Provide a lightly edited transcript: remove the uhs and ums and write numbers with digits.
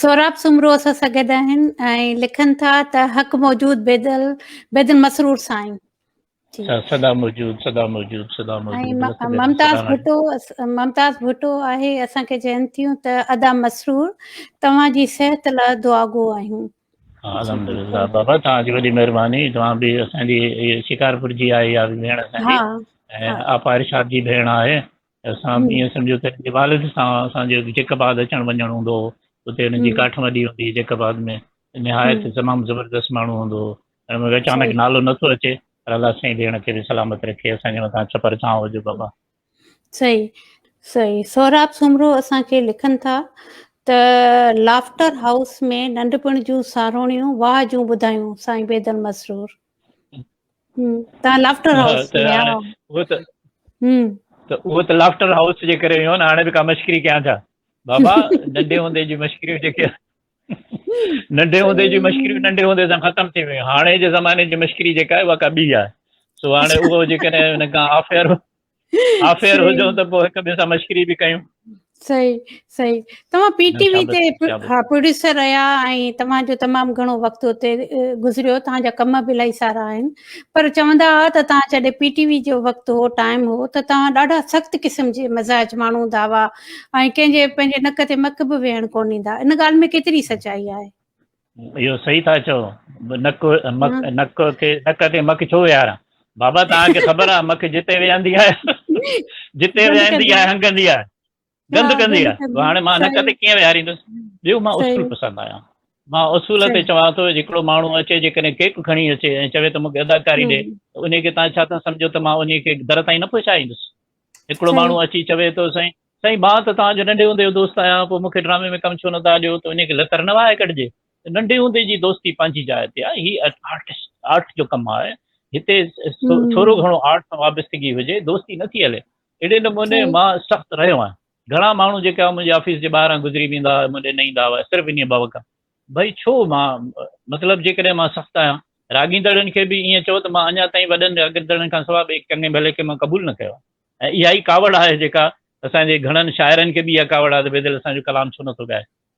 सोहराब सुमरो असां सां गॾु आहिनि ऐं लिखनि था त हक़ मौजूद बेदल मसरूर साईं जी। सदा मौजूद सदा मौजूद सदा ऐं मौजूद। ममताज़ भुट्टो आहे, असांखे चवनि थियूं त अदा मसरूर तव्हांजी सिहत लाइ दुआगो आहियूं। अल्हम्दुलिल्लाह बाबा, तव्हांजी वॾी महिरबानी। तव्हां बि असांजी शिकारपुर जी आहे इहा भेण असांजी, ऐं आपा इरशाद जी भेण आहे। असां ईअं सम्झो त वालिद सां असांजो जेकबाद अचणु वञणु हूंदो हो, उते हुनजी काठ वॾी हूंदी हुई जेकबाद में, निहायत तमामु ज़बरदस्त माण्हू हूंदो हो। ऐं मूंखे अचानक नालो नथो अचे, पर अलाह साईं भेण खे बि सलामत रखे, असांजे मथां छपर छांव हुजे बाबा। सही सही। सोहराब सुमरो असांखे लिखनि था त लाफ्टर हाउस में नंढपण जूं सारोणियूं वाह जूं ॿुधायूं साईं बेदल मसरूर। तव्हां लाफ्टर हाउस में उहो त लाफ्टर हाउस जे करे वियो न, हाणे बि का मश्करी कयां छा बाबा? नंढे हूंदे जी मश्करियूं जेके नंढे हूंदे जी मश्करियूं नंढे हूंदे सां ख़तमु थी वियूं। हाणे जे ज़माने जी मश्करी जेका आहे उहा का ॿी आहे। सो हाणे उहो जेकॾहिं हुन खां आफेयर हुजो त पोइ हिक ॿिए सां मश्करी बि कयूं। सही सही। तव्हां पीटीवी ते प्रोड्यूसर रहिया ऐं तव्हांजो तमामु घणो वक़्तु हुते गुज़रियो, तव्हांजा कम बि इलाही सारा आहिनि, पर चवंदा हुआ त तव्हां जॾहिं पीटीवी जो वक़्तु हो, टाइम हो, त तव्हां ॾाढा सख़्तु क़िस्म जे मज़ाज माण्हू हूंदा हुआ ऐं कंहिंजे पंहिंजे नक ते मक बि वेहणु कोन ईंदा। इन ॻाल्हि में केतिरी सचाई आहे? इहो सही था चओ। नक ते मक छो विहारां बाबा? तव्हांखे ख़बर आहे मक जिते विहंदी आहे जिते विहंदी आहे हंगंदी आहे, गंद कंदी आहे। हाणे मां नक ते कीअं विहारींदुसि? ॿियो मां उसूल पसंदि आहियां। मां उसूल ते चवां थो, हिकिड़ो माण्हू अचे जेकॾहिं केक खणी अचे ऐं चवे त मूंखे अदाकारी ॾे, त उनखे तव्हां छा था सम्झो त मां उनखे दर ताईं न पहुचाईंदुसि? हिकिड़ो माण्हू अची चवे थो साईं मां त तव्हांजो नंढे हूंदे जो दोस्त आहियां, पोइ मूंखे ड्रामे में कमु छो नथा ॾियो? त उनखे लतर न वाहे कढिजे। नंढे हूंदे जी दोस्ती पंहिंजी जाइ ते आहे। हीअ आर्ट जो कमु आहे। हिते थोरो घणो आर्ट सां वाबस्तगी हुजे, दोस्ती नथी हले। अहिड़े नमूने मां सख़्तु रहियो आहियां। घणा माण्हू जेका मुंहिंजे ऑफिस जे ॿाहिरां गुज़री वेंदा हुआ, मुंहिंजे न ईंदा हुआ, सिर्फ़ु इन बाबा खां भई छो मां मतिलबु जेकॾहिं मां सख़्तु आहियां, राॻींदड़नि खे बि ईअं चओ त मां अञा ताईं वॾनि राॻींदड़नि खां सवाइ ॿिए चङे भले खे मां क़बूल न कयो। ऐं इहा ई कावड़ आहे जेका असांजे घणनि शाइरनि खे बि इहा कावड़ आहे त बेदल असांजो कलाम छो नथो ॻाए।